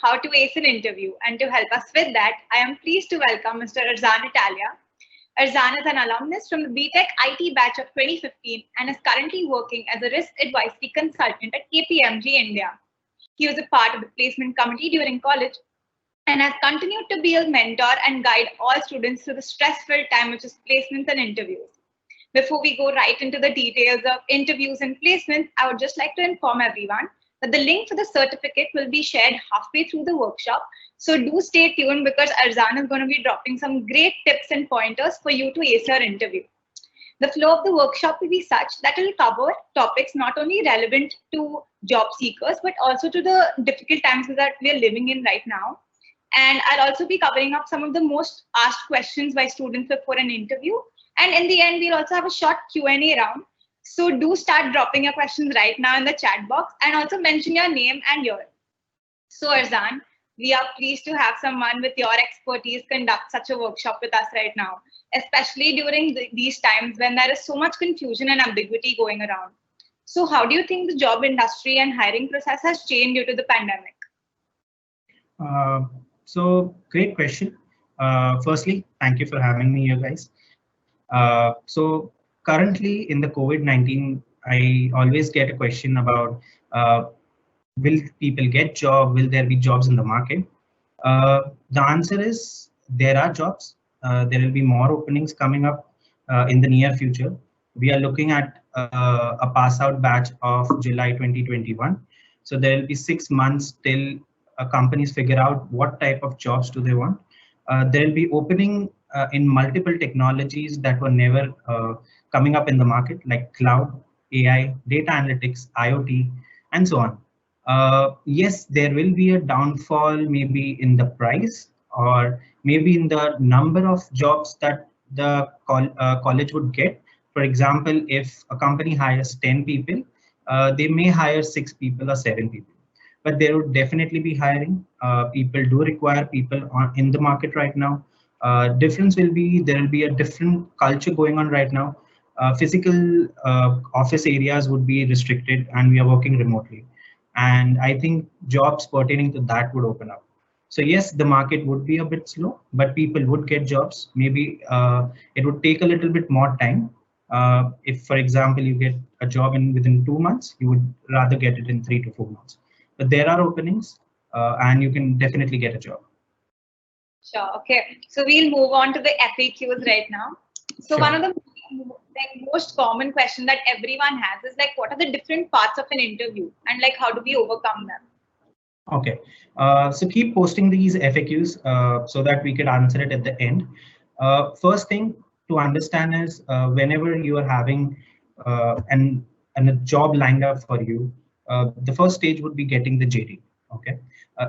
how to ace an interview. And to help us with that, I am pleased to welcome Mr. Arzan Italia. Arzan is an alumnus from the BTech IT batch of 2015 and is currently working as a risk advisory consultant at KPMG India. He was a part of the placement committee during college and has continued to be a mentor and guide all students through the stress-filled time, which is placements and interviews. Before we go right into the details of interviews and placements, I would just like to inform everyone that the link for the certificate will be shared halfway through the workshop. So do stay tuned because Arzan is going to be dropping some great tips and pointers for you to ace your interview. The flow of the workshop will be such that it will cover topics not only relevant to job seekers, but also to the difficult times that we are living in right now. And I'll also be covering up some of the most asked questions by students before an interview. And in the end, we'll also have a short Q&A round. So do start dropping your questions right now in the chat box and also mention your name and year. So Arzan, we are pleased to have someone with your expertise conduct such a workshop with us right now, especially during these times when there is so much confusion and ambiguity going around. So how do you think the job industry and hiring process has changed due to the pandemic? So great question. Firstly, thank you for having me here, guys. So currently in the COVID-19, I always get a question about will people get job? Will there be jobs in the market? The answer is there are jobs. There will be more openings coming up in the near future. We are looking at a pass out batch of July 2021. So there will be 6 months till companies figure out what type of jobs do they want. There will be opening in multiple technologies that were never coming up in the market, like cloud, AI, data analytics, IoT, and so on. Yes, there will be a downfall maybe in the price or maybe in the number of jobs that the college would get. For example, if a company hires 10 people, they may hire 6 people or 7 people. But there would definitely be hiring. People do require people in the market right now. Difference will be there will be a different culture going on right now. Physical office areas would be restricted and we are working remotely. And I think jobs pertaining to that would open up. So yes, the market would be a bit slow, but people would get jobs. Maybe it would take a little bit more time. If, for example, you get a job within 2 months, you would rather get it in 3 to 4 months. But there are openings and you can definitely get a job. Sure. Okay. So we'll move on to the FAQs right now. So Sure. one of the most common question that everyone has is like, what are the different parts of an interview and like, how do we overcome them? Okay. So keep posting these FAQs so that we could answer it at the end. First thing to understand is whenever you are having a job lined up for you, the first stage would be getting the JD. Okay,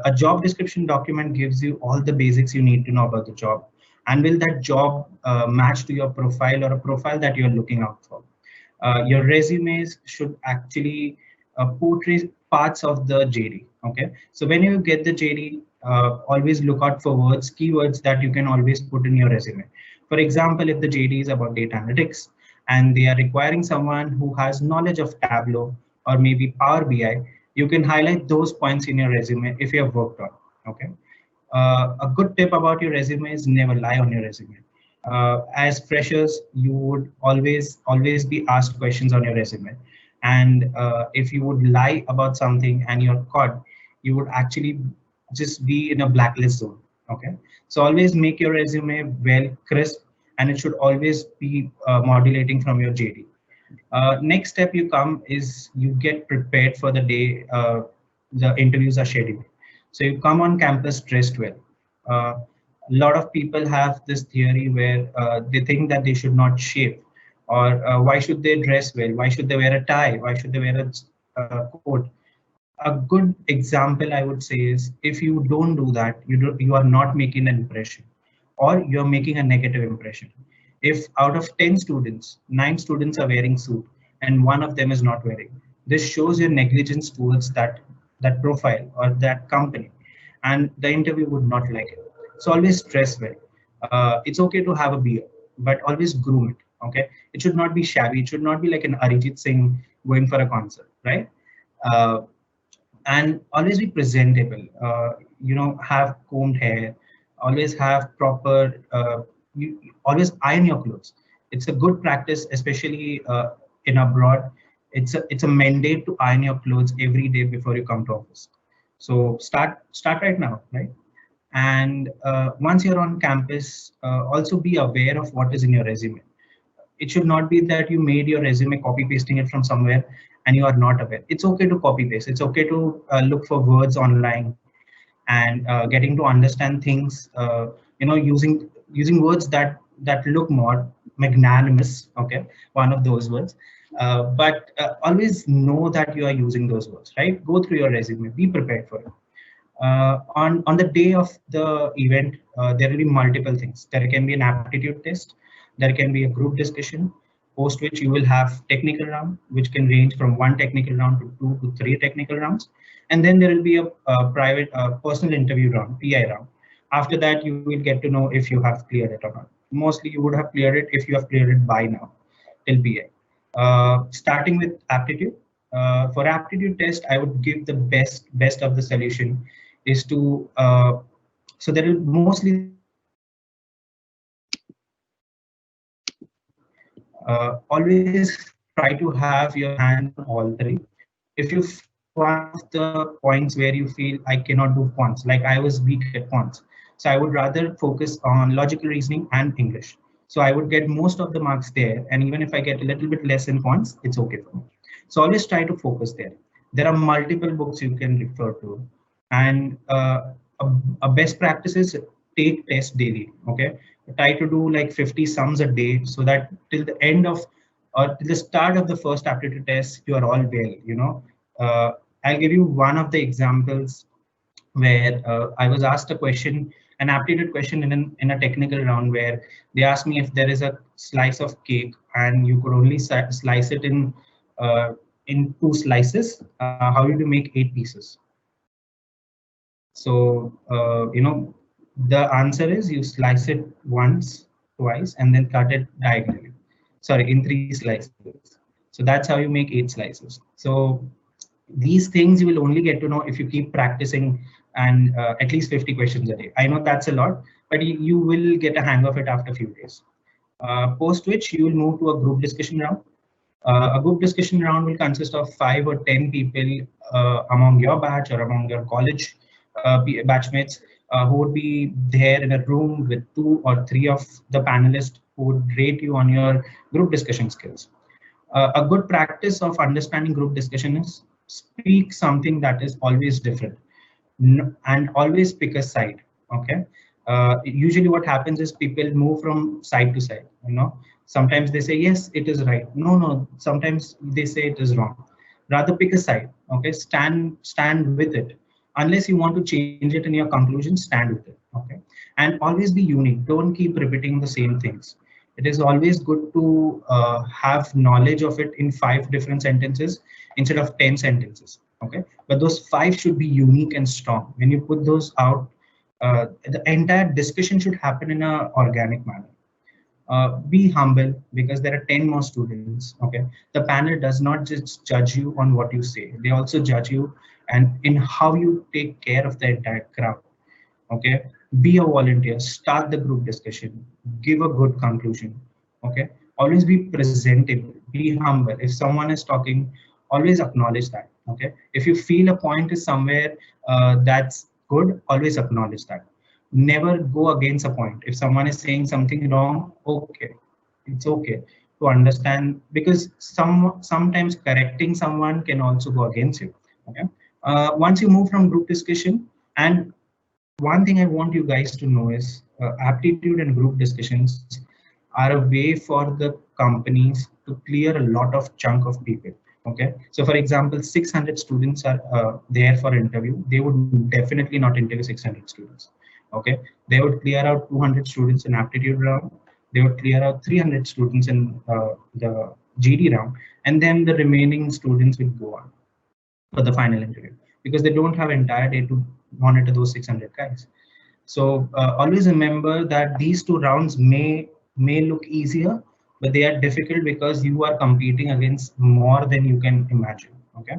a job description document gives you all the basics you need to know about the job, and will that job match to your profile or a profile that you're looking out for. Your resumes should actually portray parts of the JD. Okay, so when you get the JD, always look out for keywords that you can always put in your resume. For example, if the JD is about data analytics and they are requiring someone who has knowledge of Tableau or maybe Power BI, you can highlight those points in your resume if you have worked on. Okay. A good tip about your resume is never lie on your resume. As freshers, you would always be asked questions on your resume, and if you would lie about something and you're caught, you would actually just be in a blacklist zone. Okay, so always make your resume well crisp, and it should always be modulating from your JD. Next step you come is you get prepared for the day the interviews are scheduled. So you come on campus dressed well. A lot of people have this theory where they think that they should not shave, or why should they dress well? Why should they wear a tie? Why should they wear a coat? A good example I would say is if you don't do that, you are not making an impression, or you're making a negative impression. If out of 10 students, 9 students are wearing suit and one of them is not wearing, this shows your negligence towards that profile or that company, and the interview would not like it. So always dress well. It's okay to have a beard, but always groom it. Okay, it should not be shabby. It should not be like an Arijit Singh going for a concert, right? and always be presentable. Have combed hair, always have proper, you always iron your clothes. It's a good practice, especially in abroad. It's a mandate to iron your clothes every day before you come to office. So start right now, right? And once you're on campus, also be aware of what is in your resume. It should not be that you made your resume copy pasting it from somewhere and you are not aware. It's okay to copy paste. It's okay to look for words online and getting to understand things, using words that look more magnanimous. Okay, one of those words. But always know that you are using those words, right? Go through your resume, be prepared for it. On the day of the event, there will be multiple things. There can be an aptitude test, there can be a group discussion, post which you will have technical round, which can range from one technical round to 2 to 3 technical rounds, and then there will be a private personal interview round, PI round. After that, you will get to know if you have cleared it or not. Mostly you would have cleared it if you have cleared it by now till PI. Starting with aptitude. For aptitude test, I would give the best of the solution is to so there will mostly always try to have your hands on all three. If you find one of the points where you feel I cannot do quants, like I was weak at quants, so I would rather focus on logical reasoning and English. So I would get most of the marks there, and even if I get a little bit less in quants, it's okay for me. So always try to focus there. There are multiple books you can refer to, and a best practice is take tests daily. Okay, try to do like 50 sums a day, so that till the end of or till the start of the first aptitude test, you are all well. I'll give you one of the examples where I was asked a question, an aptitude question in a technical round, where they asked me if there is a slice of cake and you could only slice it in 2 slices. How would you make 8 pieces? So, the answer is you slice it once, twice, and then cut it diagonally. Sorry, in 3 slices. So that's how you make 8 slices. So these things you will only get to know if you keep practicing and at least 50 questions a day. I know that's a lot, but you will get a hang of it after a few days. Post which you will move to a group discussion round. A group discussion round will consist of 5 or 10 people among your batch or among your college batchmates who would be there in a room with 2 or 3 of the panelists who would rate you on your group discussion skills. A good practice of understanding group discussion is speak something that is always different and always pick a side. Okay. Usually what happens is people move from side to side. Sometimes they say yes, it is right. No, sometimes they say it is wrong. Rather pick a side. Okay, stand with it. Unless you want to change it in your conclusion, stand with it. Okay, and always be unique. Don't keep repeating the same things. It is always good to have knowledge of it in 5 different sentences instead of 10 sentences. Okay, but those 5 should be unique and strong. When you put those out, the entire discussion should happen in an organic manner. Be humble, because there are 10 more students. Okay, the panel does not just judge you on what you say, they also judge you and in how you take care of the entire crowd. Okay, be a volunteer, start the group discussion, give a good conclusion. Okay, always be presentable, be humble. If someone is talking, always acknowledge that. Okay, if you feel a point is somewhere that's good, always acknowledge that. Never go against a point. If someone is saying something wrong, okay, it's okay to understand, because sometimes correcting someone can also go against you. Okay, once you move from group discussion, and one thing I want you guys to know is aptitude and group discussions are a way for the companies to clear a lot of chunk of people. Okay, so for example, 600 students are there for interview. They would definitely not interview 600 students. Okay, they would clear out 200 students in aptitude round. They would clear out 300 students in the GD round, and then the remaining students will go on for the final interview, because they don't have entire day to monitor those 600 guys. So always remember that these 2 rounds may look easier, but they are difficult because you are competing against more than you can imagine. Okay,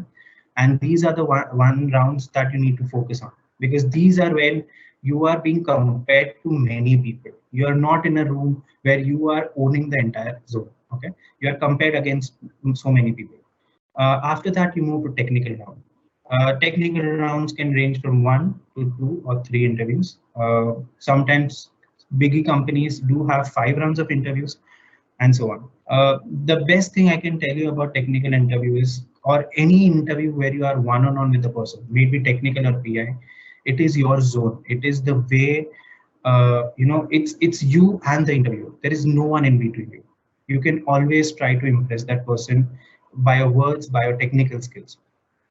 And these are the one rounds that you need to focus on, because these are when you are being compared to many people. You are not in a room where you are owning the entire zone. Okay, you are compared against so many people. After that, you move to technical round. Technical rounds can range from 1 to 2 or 3 interviews. Sometimes biggie companies do have 5 rounds of interviews, and so on. The best thing I can tell you about technical interview is, or any interview where you are one-on-one with the person, maybe technical or PI, it is your zone. It is the way, it's you and the interviewer. There is no one in between you. You can always try to impress that person by your words, by your technical skills.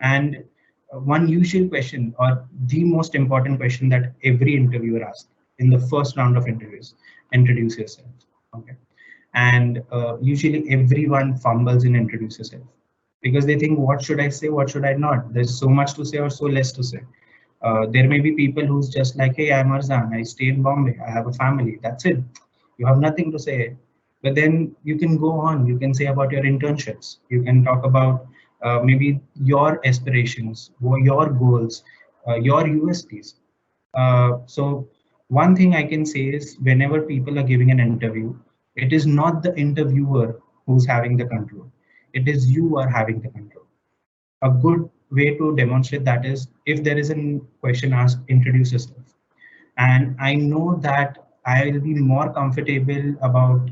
And one usual question, or the most important question that every interviewer asks in the first round of interviews: introduce yourself. Okay. And usually everyone fumbles in introduce yourself, because they think, what should I say, what should I not? There's so much to say or so less to say. There may be people who's just like, hey, I'm Arzan, I stay in Bombay, I have a family, that's it. You have nothing to say. But then you can go on, you can say about your internships, you can talk about maybe your aspirations or your goals, your USPs. So one thing I can say is, whenever people are giving an interview, it is not the interviewer who's having the control. It is you who are having the control. A good way to demonstrate that is, if there is a question asked, introduce yourself. And I know that I will be more comfortable about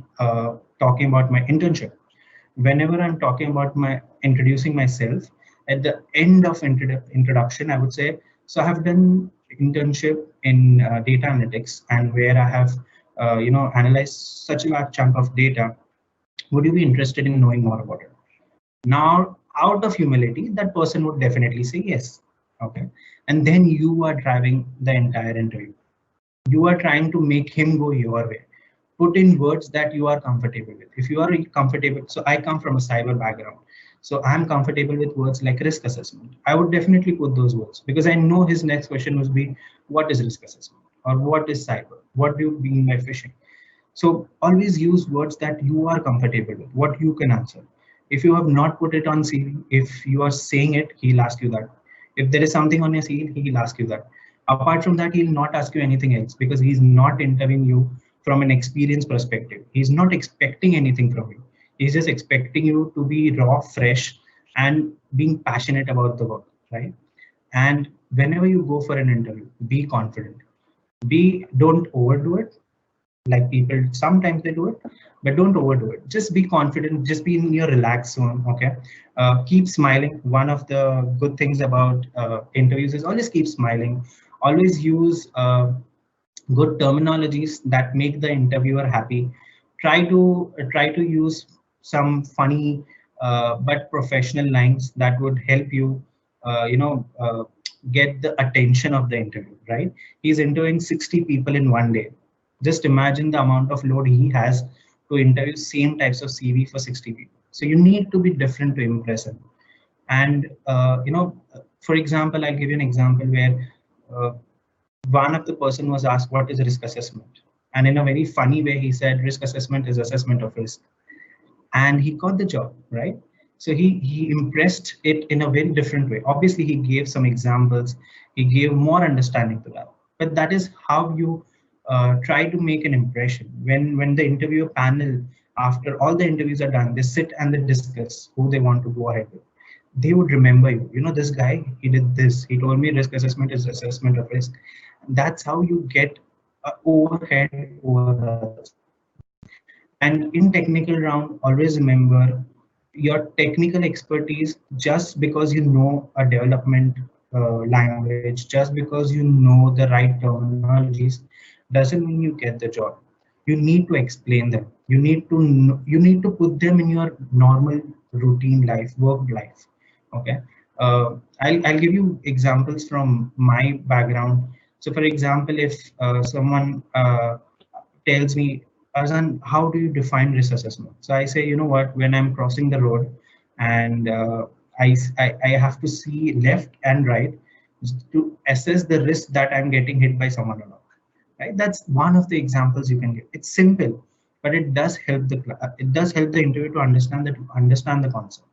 talking about my internship. Whenever I'm talking about my introducing myself, at the end of introduction, I would say, so I have done internship in data analytics, and where I have analyzed such a large chunk of data. Would you be interested in knowing more about it? Now, out of humility, that person would definitely say yes. Okay. And then you are driving the entire interview. You are trying to make him go your way. Put in words that you are comfortable with. If you are comfortable, so I come from a cyber background, so I'm comfortable with words like risk assessment. I would definitely put those words, because I know his next question would be, what is risk assessment, or what is cyber, what do you mean by phishing? So always use words that you are comfortable with, what you can answer. If you have not put it on CV, if you are saying it, he'll ask you that. If there is something on your CV, he'll ask you that. Apart from that, he'll not ask you anything else, because he's not interviewing you from an experience perspective. He's not expecting anything from you. He's just expecting you to be raw, fresh, and being passionate about the work, right? And whenever you go for an interview, be confident. Don't overdo it, like people sometimes they do it, but don't overdo it. Just be confident, just be in your relaxed zone. Okay. Keep smiling. One of the good things about interviews is, always keep smiling. Always use good terminologies that make the interviewer happy. Try to use some funny but professional lines that would help you get the attention of the interview, right? He's interviewing 60 people in one day. Just imagine the amount of load he has to interview same types of CV for 60 people. So you need to be different to impress him. And for example, I'll give you an example where uh, one of the person was asked, what is risk assessment? And in a very funny way, he said, risk assessment is assessment of risk. And he got the job, right? So he impressed it in a very different way. Obviously, he gave some examples, he gave more understanding to that. But that is how you try to make an impression. When the interview panel, after all the interviews are done, they sit and they discuss who they want to go ahead with. They would remember you. You know, this guy, he did this. He told me risk assessment is assessment of risk. That's how you get overhead over others. And in technical round, always remember your technical expertise. Just because you know a development language, just because you know the right terminologies, doesn't mean you get the job. You need to explain them. You need to put them in your normal routine life, work life. Okay. I'll give you examples from my background. So for example, if someone tells me, Arzan, how do you define risk assessment? So I say, you know what, when I'm crossing the road and I have to see left and right to assess the risk that I'm getting hit by someone or not. Right? That's one of the examples you can give. It's simple, but it does help the interviewer to understand the concept.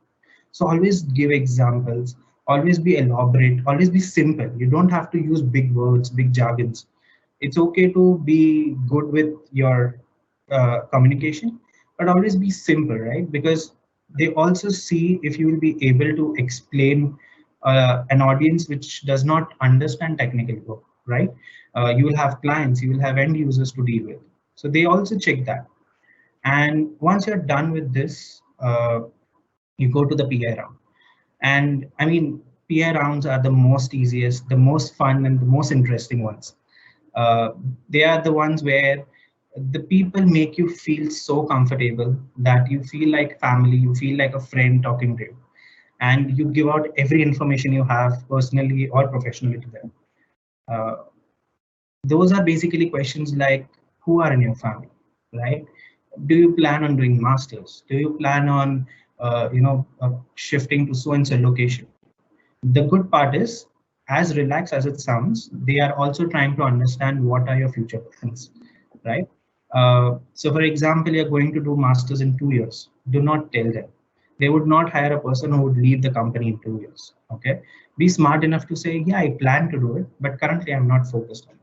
So always give examples. always be elaborate, always be simple. You don't have to use big words, big jargons. It's okay to be good with your communication, but always be simple, right? Because they also see if you will be able to explain an audience which does not understand technical work, right? You will have clients, you will have end users to deal with. So they also check that. And once you're done with this, you go to the PI round. And I mean, PI rounds are the most easiest, the most fun, and the most interesting ones. Uh, they are the ones where the people make you feel so comfortable that you feel like family, you feel like a friend talking to you, and you give out every information you have personally or professionally to them. Uh, those are basically questions like, who are in your family, right? Do you plan on doing masters? Do you plan on shifting to so and so location? The good part is, as relaxed as it sounds, they are also trying to understand what are your future plans, right? So for example, you're going to do masters in 2 years. Do not tell them. They would not hire a person who would leave the company in 2 years. Okay. Be smart enough to say, yeah, I plan to do it, but currently I'm not focused on it.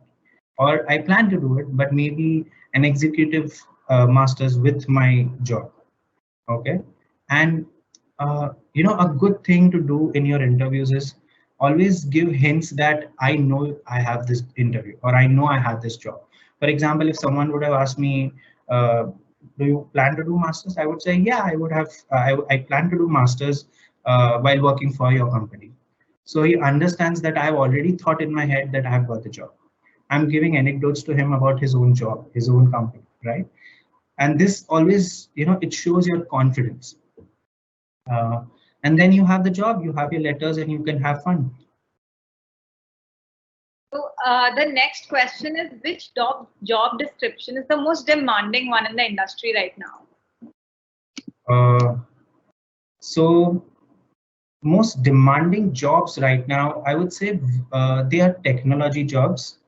Or I plan to do it, but maybe an executive masters with my job. Okay. And a good thing to do in your interviews is always give hints that I know I have this interview or I know I have this job. For example, if someone would have asked me, uh, do you plan to do masters? I would say, yeah, I would have. I plan to do masters while working for your company. So he understands that I've already thought in my head that I have got the job. I'm giving anecdotes to him about his own job, his own company, right? And this always, it shows your confidence. uh, and then you have the job, you have your letters, and you can have fun. So the next question is, which job description is the most demanding one in the industry right now? So most demanding jobs right now, I would say they are technology jobs,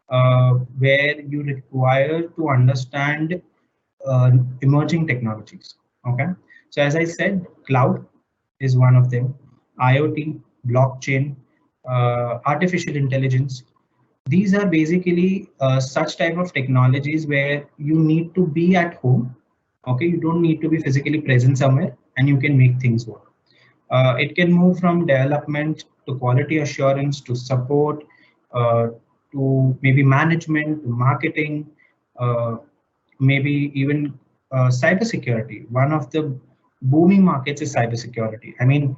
where you require to understand emerging technologies. Okay, so as I said, cloud is one of them, IoT, blockchain, artificial intelligence. These are basically such type of technologies where you need to be at home. Okay, you don't need to be physically present somewhere, and you can make things work. It can move from development to quality assurance to support, uh, to maybe management to marketing, uh, maybe even cybersecurity. One of the booming markets is cybersecurity. I mean,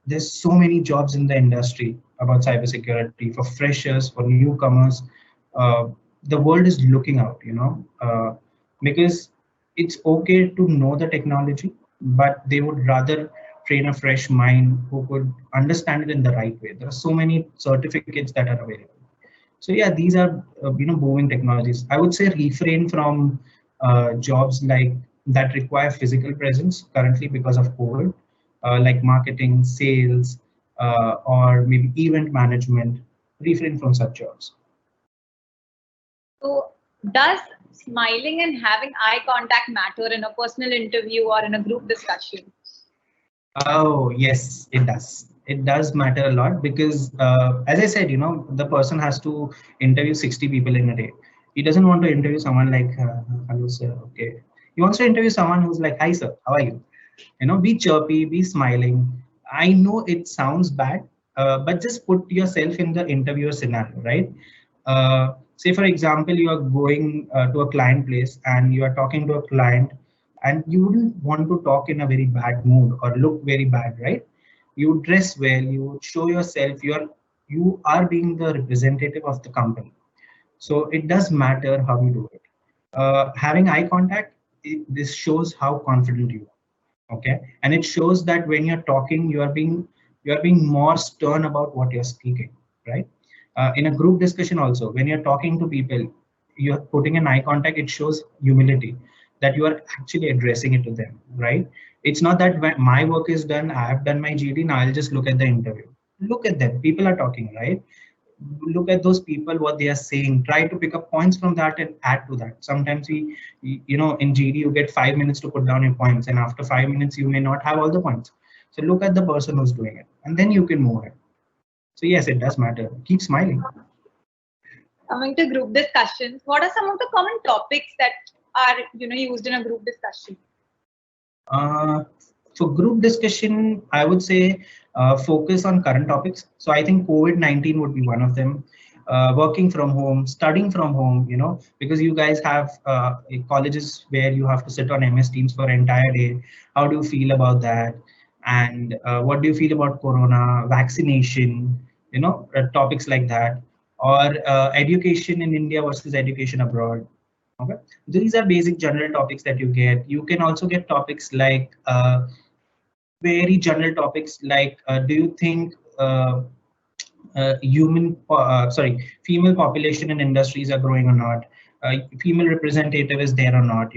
there's so many jobs in the industry about cybersecurity for freshers, for newcomers. Uh, the world is looking out, because it's okay to know the technology, but they would rather train a fresh mind who could understand it in the right way. There are so many certificates that are available. So yeah, these are booming technologies. I would say refrain from jobs like that require physical presence currently because of COVID, like marketing, sales, or maybe event management. Refrain from such jobs. So does smiling and having eye contact matter in a personal interview or in a group discussion? Oh, yes, it does. It does matter a lot because, as I said, the person has to interview 60 people in a day. He doesn't want to interview someone like, hello, sir, okay. He wants to interview someone who's like, hi, sir, how are you? Be chirpy, be smiling. I know it sounds bad, but just put yourself in the interviewer scenario, right? Say, for example, you are going to a client place and you are talking to a client, and you wouldn't want to talk in a very bad mood or look very bad, right? You dress well, you show yourself, you are being the representative of the company. So it does matter how you do it. Having eye contact, this shows how confident you are. Okay, and it shows that when you're talking, you are being more stern about what you're speaking, right? In a group discussion also, when you're talking to people, you're putting an eye contact. It shows humility, that you are actually addressing it to them, right? It's not that when my work is done, I have done my GD, now I'll just look at the interview. Look at them, people are talking, right? Look at those people, what they are saying, try to pick up points from that and add to that. Sometimes in GD you get 5 minutes to put down your points, and after 5 minutes you may not have all the points. So look at the person who's doing it, and then you can move it. So yes, it does matter. Keep smiling. Coming to group discussions, what are some of the common topics that are used in a group discussion? For group discussion, I would say focus on current topics. So I think COVID-19 would be one of them. Working from home, studying from home, because you guys have colleges where you have to sit on MS Teams for an entire day. How do you feel about that? And what do you feel about Corona, vaccination, topics like that, or education in India versus education abroad. Okay, these are basic general topics that you get. You can also get topics like very general topics like do you think female population in industries are growing or not? Female representative is there or not?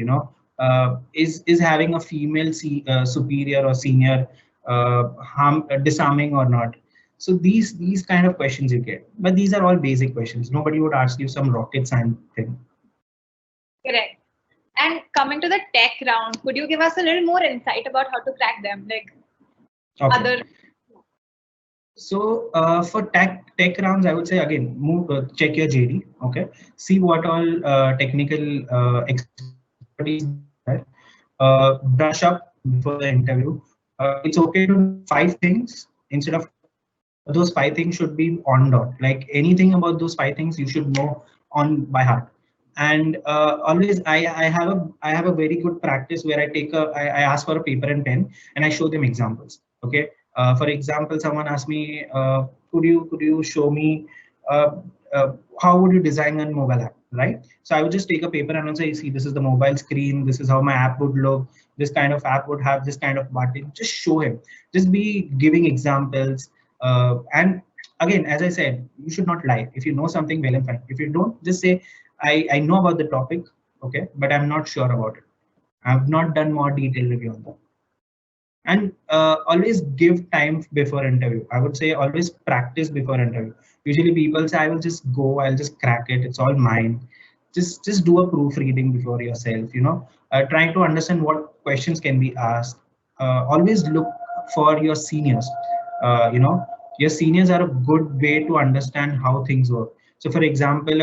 Is having a female superior or senior disarming or not? So these kind of questions you get, but these are all basic questions. Nobody would ask you some rocket science thing. Correct. And coming to the tech round, could you give us a little more insight about how to crack them? Like other. So for tech rounds, I would say again, check your JD. Okay, see what all technical expertise there. Brush up before the interview. It's okay to do 5 things instead of those 5 things should be on dot. Like anything about those 5 things you should know on by heart. And always I have a very good practice where I ask for a paper and pen and I show them examples. Okay, for example, someone asked me, could you show me uh, how would you design a mobile app, right? So I would just take a paper and I'll say, see, this is the mobile screen, this is how my app would look, this kind of app would have this kind of button. Just show him, just be giving examples. And again, as I said, you should not lie. If you know something, well and fine. If you don't, just say, I know about the topic, okay, but I'm not sure about it. I've not done more detailed review on that. And always give time before interview. I would say always practice before interview. Usually people say, I will just go, I'll just crack it, it's all mine. Just do a proofreading before yourself, trying to understand what questions can be asked. Always look for your seniors. Your seniors are a good way to understand how things work. So for example,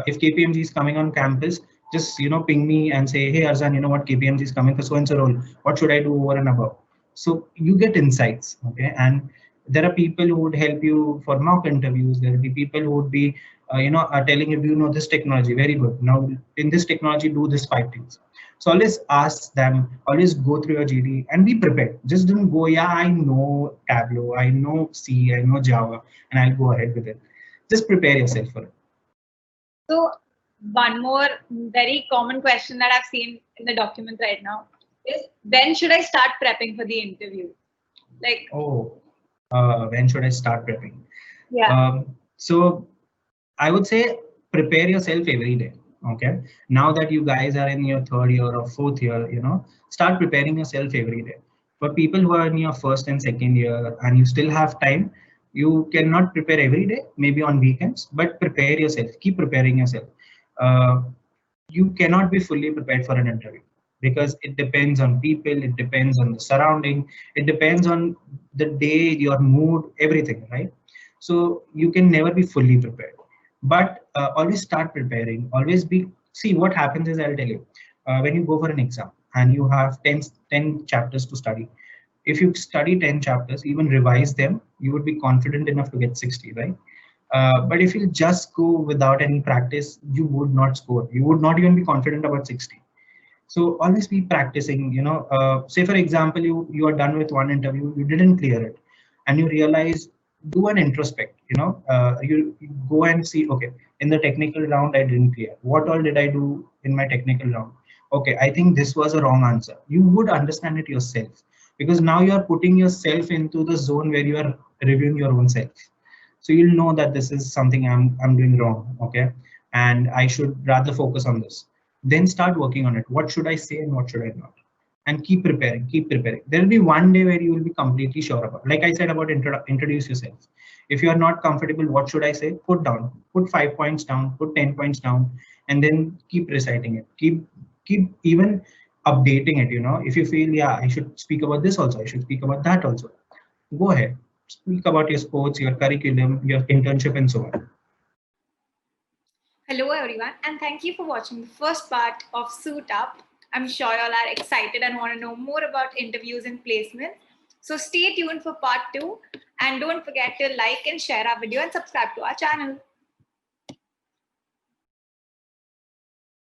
if KPMG is coming on campus, just ping me and say, hey Arzan, you know what, KPMG is coming for so and so role, what should I do over and above? So you get insights, okay? And there are people who would help you for mock interviews. There will be people who would be telling you, this technology very good, now in this technology do this 5 things. So always ask them, always go through your GD and be prepared. Just don't go, yeah, I know Tableau, I know C, I know Java, and I'll go ahead with it. Just prepare yourself for it. So one more very common question that I've seen in the document right now is, when should I start prepping for the interview? Like, when should I start prepping? Yeah. So I would say prepare yourself every day. Okay, now that you guys are in your 3rd year or 4th year, start preparing yourself every day. For people who are in your 1st and 2nd year and you still have time, you cannot prepare every day, maybe on weekends, but prepare yourself, keep preparing yourself. You cannot be fully prepared for an interview because it depends on people, it depends on the surrounding, it depends on the day, your mood, everything, right? So you can never be fully prepared, but always start preparing. Always see what happens is, I'll tell you, when you go for an exam and you have 10 chapters to study, if you study 10 chapters, even revise them, you would be confident enough to get 60, right? But if you just go without any practice, you would not score. You would not even be confident about 60. So always be practicing, say for example, you are done with one interview, you didn't clear it, and you realize, do an introspect, you go and see, okay, in the technical round, I didn't clear. What all did I do in my technical round? Okay, I think this was a wrong answer. You would understand it yourself because now you are putting yourself into the zone where you are reviewing your own self. So you'll know that this is something I'm doing wrong, okay? And I should rather focus on this. Then start working on it. What should I say and what should I not? And keep preparing, keep preparing. There will be one day where you will be completely sure about. Like I said about introduce yourself. If you are not comfortable, what should I say? Put 5 points down, put 10 points down, and then keep reciting it. Keep even updating it. If you feel, yeah, I should speak about this also, I should speak about that also, go ahead, speak about your sports, your curriculum, your internship, and so on. Hello everyone, and thank you for watching the first part of Suit Up. I'm sure you all are excited and want to know more about interviews and placements. So stay tuned for part 2, and don't forget to like and share our video and subscribe to our channel.